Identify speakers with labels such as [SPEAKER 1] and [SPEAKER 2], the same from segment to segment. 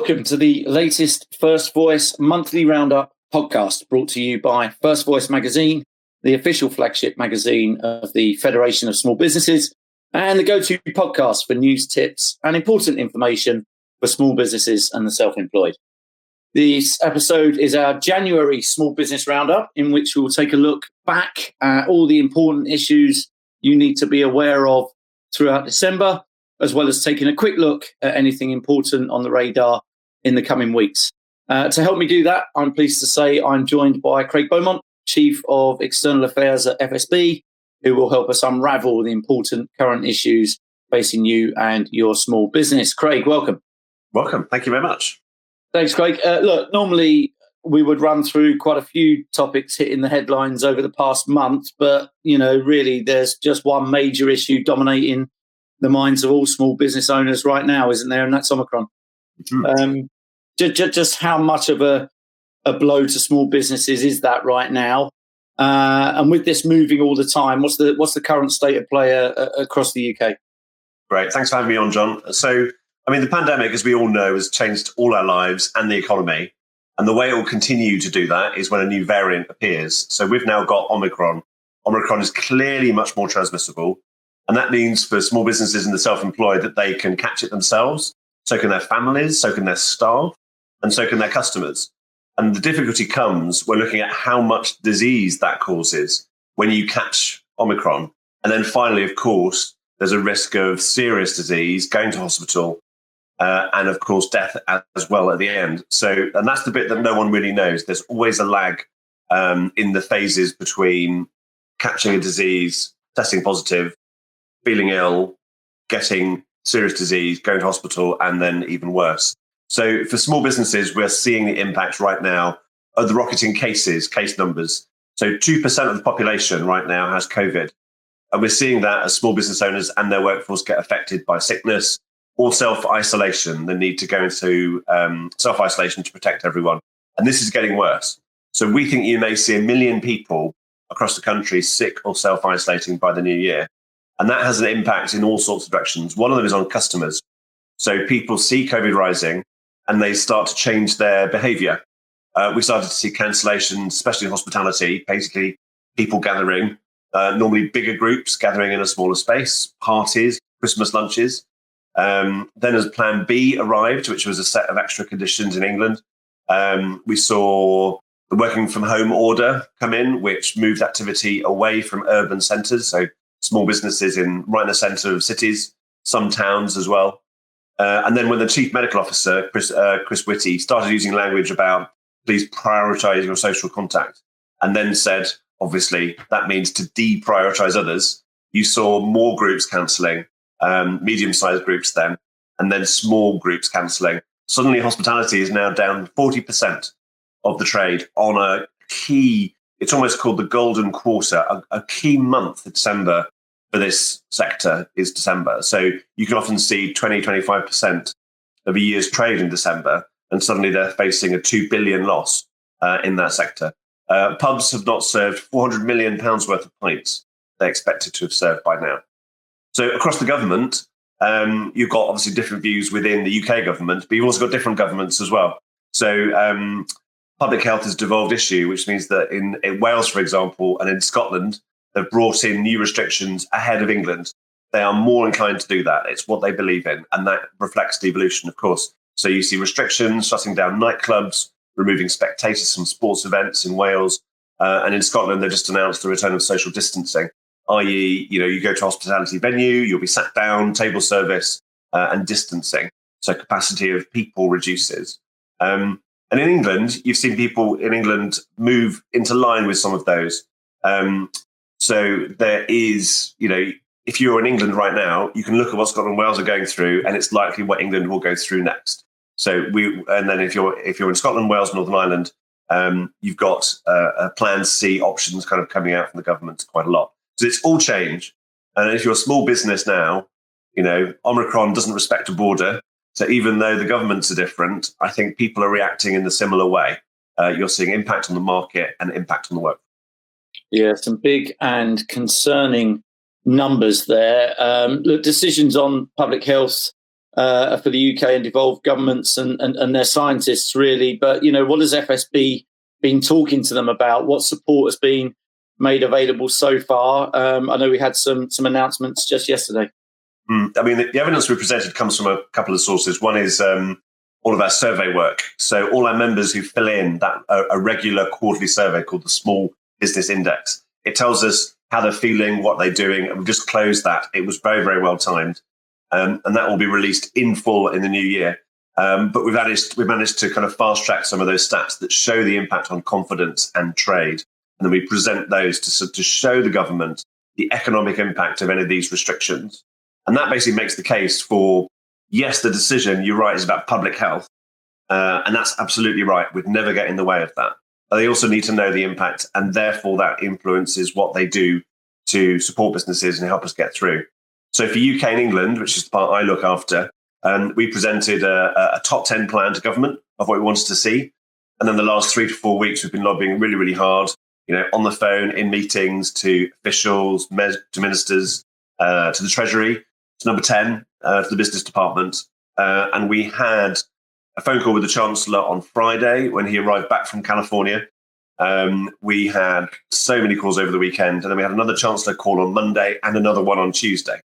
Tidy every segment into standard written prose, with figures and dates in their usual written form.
[SPEAKER 1] Welcome to the latest First Voice monthly roundup podcast, brought to you by First Voice magazine, the official flagship magazine of the Federation of Small Businesses, and the go-to podcast for news, tips, and important information for small businesses and the self-employed. This episode is our January Small Business Roundup, in which we'll take a look back at all the important issues you need to be aware of throughout December, as well as taking a quick look at anything important on the radar in the coming weeks. To help me do that, I'm pleased to say I'm joined by Craig Beaumont, Chief of External Affairs at FSB, who will help us unravel the important current issues facing you and your small business. Craig, welcome.
[SPEAKER 2] Welcome. Thank you very much.
[SPEAKER 1] Thanks, Craig. Look, normally we would run through quite a few topics hitting the headlines over the past month, but, really there's just one major issue dominating the minds of all small business owners right now, isn't there? And that's Omicron. Mm-hmm. Just how much of a blow to small businesses is that right now? And with this moving all the time, what's the current state of play across the UK?
[SPEAKER 2] Great. Thanks for having me on, John. So, the pandemic, as we all know, has changed all our lives and the economy. And the way it will continue to do that is when a new variant appears. So we've now got Omicron. Omicron is clearly much more transmissible. And that means for small businesses and the self-employed that they can catch it themselves, so can their families, so can their staff, and so can their customers. And the difficulty comes when looking at how much disease that causes when you catch Omicron. And then finally, of course, there's a risk of serious disease, going to hospital, and of course, death as well at the end. And that's the bit that no one really knows. There's always a lag in the phases between catching a disease, testing positive, feeling ill, getting serious disease, going to hospital, and then even worse. So for small businesses, we're seeing the impact right now of the rocketing case numbers. So 2% of the population right now has COVID. And we're seeing that as small business owners and their workforce get affected by sickness or self-isolation, the need to go into self-isolation to protect everyone. And this is getting worse. So we think you may see 1 million people across the country sick or self-isolating by the new year. And that has an impact in all sorts of directions. One of them is on customers. So people see COVID rising and they start to change their behavior. We started to see cancellations, especially in hospitality, basically people gathering, normally bigger groups gathering in a smaller space, parties, Christmas lunches. Then as Plan B arrived, which was a set of extra conditions in England, we saw the working from home order come in, which moved activity away from urban centres. So small businesses right in the centre of cities, some towns as well. And then when the Chief Medical Officer, Chris Whitty, started using language about please prioritise your social contact, and then said, obviously, that means to deprioritise others, you saw more groups cancelling, medium-sized groups then, and then small groups cancelling. Suddenly, hospitality is now down 40% of the trade on a key, it's almost called the golden quarter, a key month of December for this sector is December. So you can often see 20-25% of a year's trade in December, and suddenly they're facing a 2 billion loss in that sector. Pubs have not served £400 million worth of pints they expected to have served by now. So across the government, you've got obviously different views within the UK government, but you've also got different governments as well. So public health is a devolved issue, which means that in Wales, for example, and in Scotland, they've brought in new restrictions ahead of England. They are more inclined to do that. It's what they believe in. And that reflects devolution, of course. So you see restrictions, shutting down nightclubs, removing spectators from sports events in Wales. And in Scotland, they've just announced the return of social distancing, i.e., you go to a hospitality venue, you'll be sat down, table service, and distancing. So capacity of people reduces. And in England, you've seen people in England move into line with some of those. So there is, if you're in England right now, you can look at what Scotland and Wales are going through, and it's likely what England will go through next. And then if you're in Scotland, Wales, Northern Ireland, you've got a Plan C options kind of coming out from the government quite a lot. So it's all change. And if you're a small business now, Omicron doesn't respect a border. So even though the governments are different, I think people are reacting in a similar way. You're seeing impact on the market and impact on the work.
[SPEAKER 1] Yeah, some big and concerning numbers there. Decisions on public health for the UK and devolved governments and their scientists, really. But, what has FSB been talking to them about? What support has been made available so far? I know we had some announcements just yesterday.
[SPEAKER 2] I mean, the evidence we presented comes from a couple of sources. One is all of our survey work. So all our members who fill in that a regular quarterly survey called the Small Business Index, it tells us how they're feeling, what they're doing. And we've just closed that. It was very, very well timed. And that will be released in full in the new year. But we've managed to kind of fast track some of those stats that show the impact on confidence and trade. And then we present those to show the government the economic impact of any of these restrictions. And that basically makes the case for, yes, the decision, you're right, is about public health. And that's absolutely right. We'd never get in the way of that. But they also need to know the impact, and therefore that influences what they do to support businesses and help us get through. So for UK and England, which is the part I look after, we presented a top 10 plan to government of what we wanted to see. And then the last 3 to 4 weeks, we've been lobbying really, really hard, on the phone, in meetings, to officials, to ministers, to the Treasury, to number 10, to the Business Department. And we had a phone call with the Chancellor on Friday when he arrived back from California. We had so many calls over the weekend, and then we had another Chancellor call on Monday and another one on Tuesday.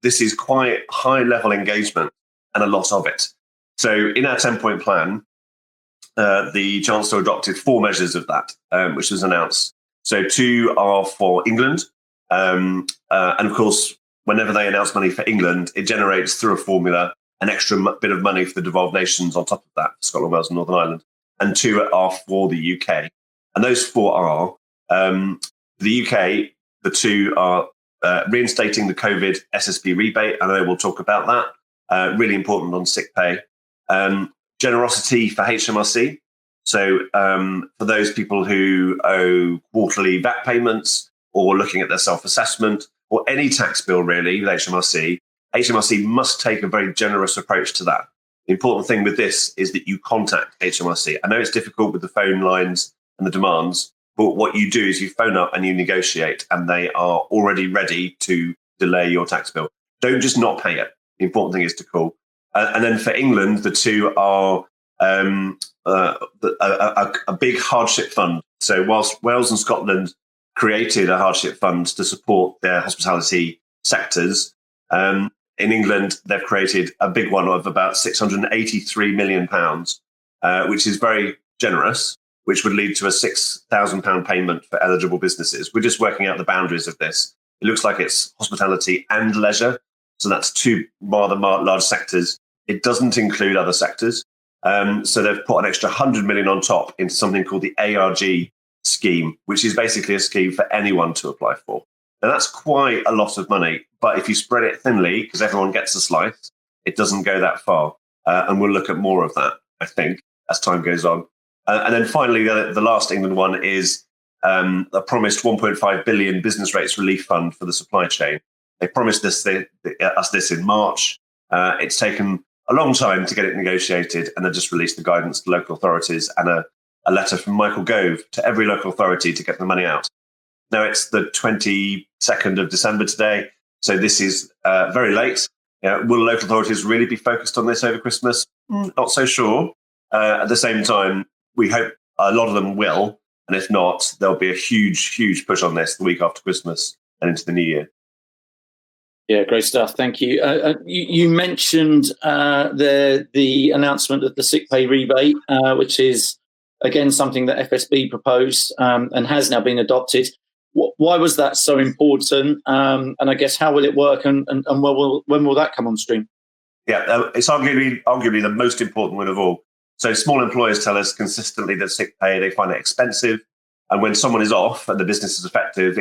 [SPEAKER 2] This is quite high-level engagement and a lot of it. So in our 10-point plan, the Chancellor adopted 4 measures of that, which was announced. So 2 are for England. And of course, whenever they announce money for England, it generates through a formula an extra bit of money for the devolved nations on top of that, Scotland, Wales and Northern Ireland. And 2 are for the UK. And those 4 are, the UK, the 2 are reinstating the COVID SSP rebate. I know we'll talk about that. Really important on sick pay. Generosity for HMRC. So for those people who owe quarterly VAT payments or looking at their self-assessment or any tax bill really with HMRC must take a very generous approach to that. The important thing with this is that you contact HMRC. I know it's difficult with the phone lines and the demands, but what you do is you phone up and you negotiate, and they are already ready to delay your tax bill. Don't just not pay it. The important thing is to call. And then for England, the 2 are a big hardship fund. So whilst Wales and Scotland created a hardship fund to support their hospitality sectors, in England, they've created a big one of about £683 million, which is very generous, which would lead to a £6,000 payment for eligible businesses. We're just working out the boundaries of this. It looks like it's hospitality and leisure. So that's 2 rather large sectors. It doesn't include other sectors. So they've put an extra 100 million on top into something called the ARG scheme, which is basically a scheme for anyone to apply for. Now, that's quite a lot of money, but if you spread it thinly, because everyone gets a slice, it doesn't go that far. And we'll look at more of that, I think, as time goes on. And then finally, the last England one is a promised 1.5 billion business rates relief fund for the supply chain. They promised us this in March. It's taken a long time to get it negotiated, and they've just released the guidance to local authorities and a letter from Michael Gove to every local authority to get the money out. Now, it's the 22nd of December today, so this is very late. Will local authorities really be focused on this over Christmas? Not so sure. At the same time, we hope a lot of them will, and if not, there'll be a huge, huge push on this the week after Christmas and into the new year.
[SPEAKER 1] Yeah, great stuff. Thank you. You mentioned the announcement of the sick pay rebate, which is, again, something that FSB proposed and has now been adopted. Why was that so important? And I guess, how will it work, and when will that come on stream?
[SPEAKER 2] Yeah, it's arguably the most important one of all. So small employers tell us consistently that sick pay, they find it expensive. And when someone is off and the business is affected,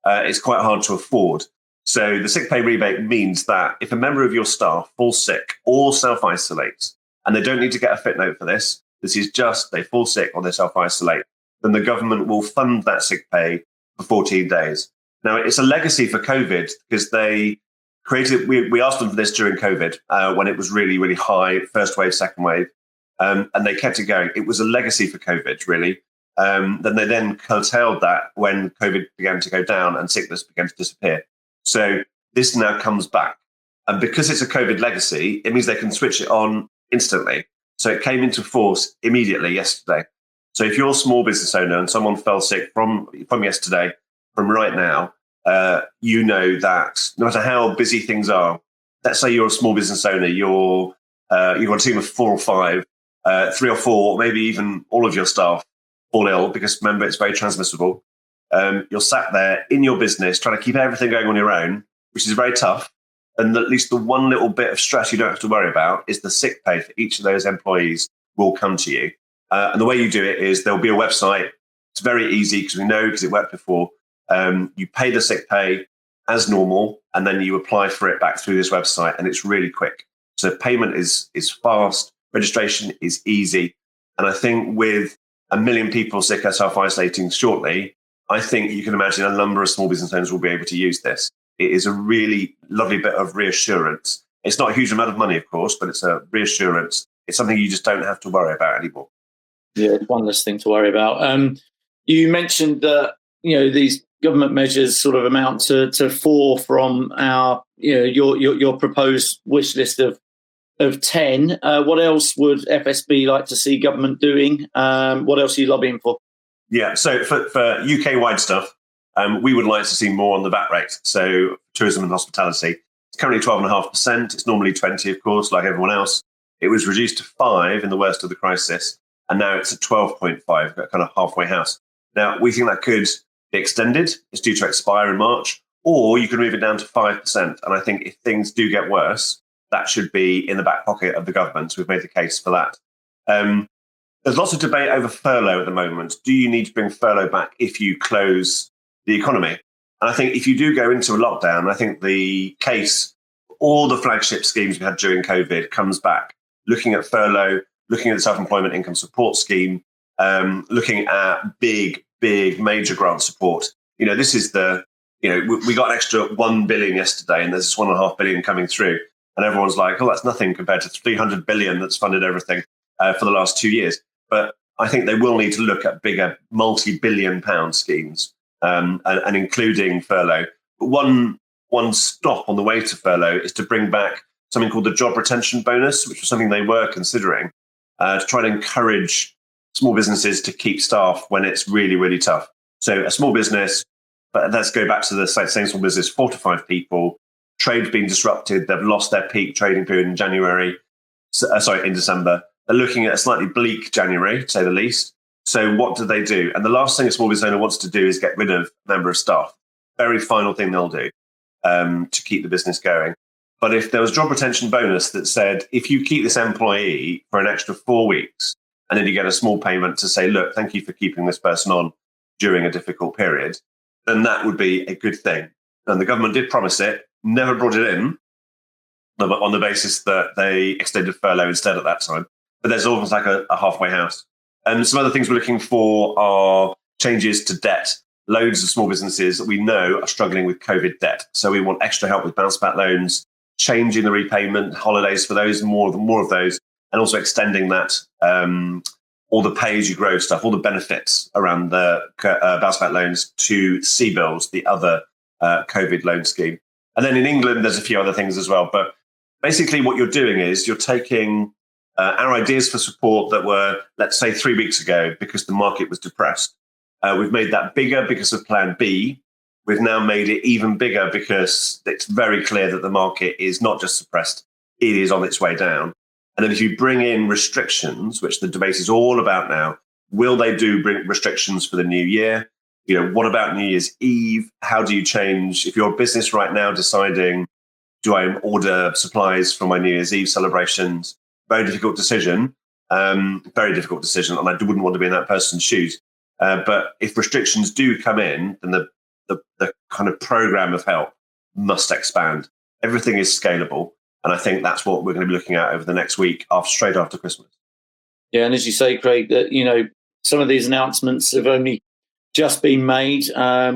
[SPEAKER 2] it's quite hard to afford. So the sick pay rebate means that if a member of your staff falls sick or self-isolates, and they don't need to get a fit note for this is just they fall sick or they self-isolate, then the government will fund that sick pay for 14 days. Now, it's a legacy for COVID because they created, we asked them for this during COVID when it was really, really high, first wave, second wave, and they kept it going. It was a legacy for COVID, really. Then they curtailed that when COVID began to go down and sickness began to disappear. So this now comes back. And because it's a COVID legacy, it means they can switch it on instantly. So it came into force immediately yesterday. So if you're a small business owner and someone fell sick from yesterday, from right now, you know that no matter how busy things are, let's say you're a small business owner, you've got a team of 4 or 5, 3 or 4, maybe even all of your staff fall ill, because remember, it's very transmissible. You're sat there in your business trying to keep everything going on your own, which is very tough. And at least the one little bit of stress you don't have to worry about is the sick pay for each of those employees will come to you. And the way you do it is there'll be a website. It's very easy because we know, because it worked before. You pay the sick pay as normal, and then you apply for it back through this website, and it's really quick. So payment is fast, registration is easy. And I think with 1 million people sick or self-isolating shortly, I think you can imagine a number of small business owners will be able to use this. It is a really lovely bit of reassurance. It's not a huge amount of money, of course, but it's a reassurance. It's something you just don't have to worry about anymore.
[SPEAKER 1] Yeah, one less thing to worry about. You mentioned that these government measures sort of amount to 4 from our your proposed wish list of 10. What else would FSB like to see government doing? What else are you lobbying for?
[SPEAKER 2] Yeah, so for UK-wide stuff, we would like to see more on the VAT rate. So tourism and hospitality, it's currently 12.5%. It's normally 20, of course, like everyone else. It was reduced to 5 in the worst of the crisis, and now it's at 12.5, kind of halfway house. Now, we think that could be extended. It's due to expire in March, or you could move it down to 5%. And I think if things do get worse, that should be in the back pocket of the government. So we've made the case for that. There's lots of debate over furlough at the moment. Do you need to bring furlough back if you close the economy? And I think if you do go into a lockdown, I think the case, all the flagship schemes we had during COVID comes back, looking at furlough, looking at the self-employment income support scheme, looking at big major grant support. This is we got an extra 1 billion yesterday, and there's 1.5 billion coming through. And everyone's like, oh, that's nothing compared to 300 billion that's funded everything for the last 2 years. But I think they will need to look at bigger multi-billion pound schemes and including furlough. But one stop on the way to furlough is to bring back something called the job retention bonus, which was something they were considering to try to encourage small businesses to keep staff when it's really, really tough. So a small business, but let's go back to the same small business, 4 to 5 people, trade's been disrupted. They've lost their peak trading period in in December. They're looking at a slightly bleak January, to say the least. So what do they do? And the last thing a small business owner wants to do is get rid of a member of staff. Very final thing they'll do to keep the business going. But if there was a job retention bonus that said, if you keep this employee for an extra 4 weeks, and then you get a small payment to say, look, thank you for keeping this person on during a difficult period, then that would be a good thing. And the government did promise it, never brought it in on the basis that they extended furlough instead at that time. But there's almost like a halfway house. And some other things we're looking for are changes to debt. Loads of small businesses that we know are struggling with COVID debt. So we want extra help with bounce back loans, changing the repayment, holidays for those, more of those, and also extending that, all the pay-as-you-grow stuff, all the benefits around the bounce back loans to CBILS, the other COVID loan scheme. And then in England, there's a few other things as well. But basically what you're doing is you're taking our ideas for support that were, let's say, 3 weeks ago, because the market was depressed. We've made that bigger because of Plan B. We've now made it even bigger because it's very clear that the market is not just suppressed, it is on its way down. And then if you bring in restrictions, which the debate is all about now, will they bring restrictions for the new year? What about New Year's Eve? How do you change? If you're a business right now deciding, do I order supplies for my New Year's Eve celebrations? Very difficult decision. Very difficult decision. And I wouldn't want to be in that person's shoes. But if restrictions do come in, then the kind of program of help must expand. Everything is scalable. And I think that's what we're going to be looking at over the next week, straight after Christmas.
[SPEAKER 1] Yeah, and as you say, Craig, that some of these announcements have only just been made.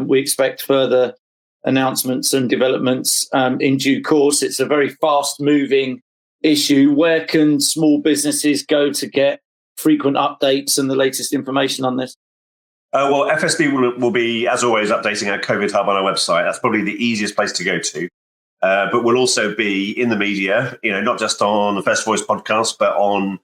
[SPEAKER 1] We expect further announcements and developments in due course. It's a very fast-moving issue. Where can small businesses go to get frequent updates and the latest information on this?
[SPEAKER 2] Well, FSB will be, as always, updating our COVID Hub on our website. That's probably the easiest place to go to. But we'll also be in the media, not just on the First Voice podcast, but on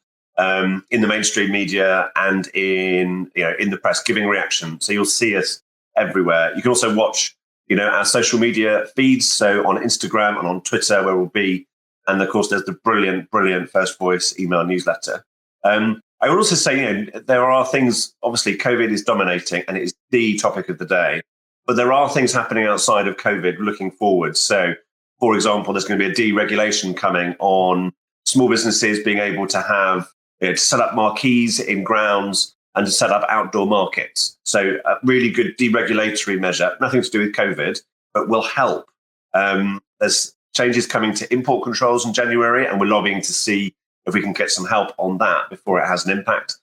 [SPEAKER 2] in the mainstream media and in the press, giving reaction. So you'll see us everywhere. You can also watch, our social media feeds. So on Instagram and on Twitter, where we'll be. And of course, there's the brilliant First Voice email newsletter. I would also say, there are things, obviously COVID is dominating and it is the topic of the day, but there are things happening outside of COVID looking forward. So, for example, there's going to be a deregulation coming on small businesses being able to have, to set up marquees in grounds and to set up outdoor markets. So a really good deregulatory measure, nothing to do with COVID, but will help. There's changes coming to import controls in January, and we're lobbying to see if we can get some help on that before it has an impact.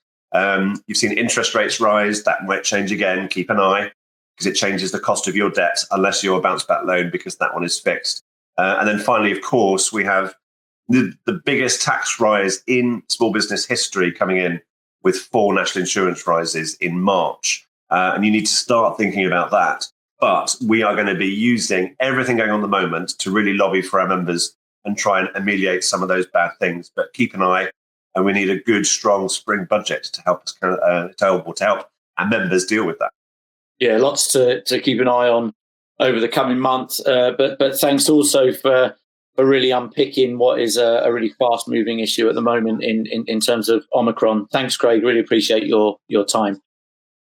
[SPEAKER 2] You've seen interest rates rise. That might change again. Keep an eye, because it changes the cost of your debt unless you're a bounce back loan, because that one is fixed. And then finally, of course, we have the biggest tax rise in small business history coming in with 4 national insurance rises in March. And you need to start thinking about that. But we are going to be using everything going on at the moment to really lobby for our members and try and ameliorate some of those bad things. But keep an eye, and we need a good, strong spring budget to help us to help our members deal with that.
[SPEAKER 1] Yeah, lots to keep an eye on over the coming months. But thanks also for really unpicking what is a really fast moving issue at the moment in terms of Omicron. Thanks, Craig. Really appreciate your time.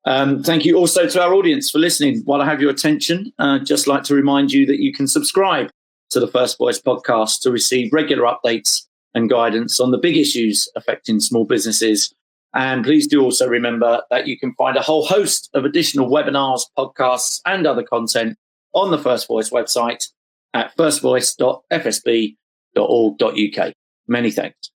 [SPEAKER 1] Thank you also to our audience for listening. While I have your attention, I'd just like to remind you that you can subscribe to the First Voice podcast to receive regular updates and guidance on the big issues affecting small businesses. And please do also remember that you can find a whole host of additional webinars, podcasts, and other content on the First Voice website at firstvoice.fsb.org.uk. Many thanks.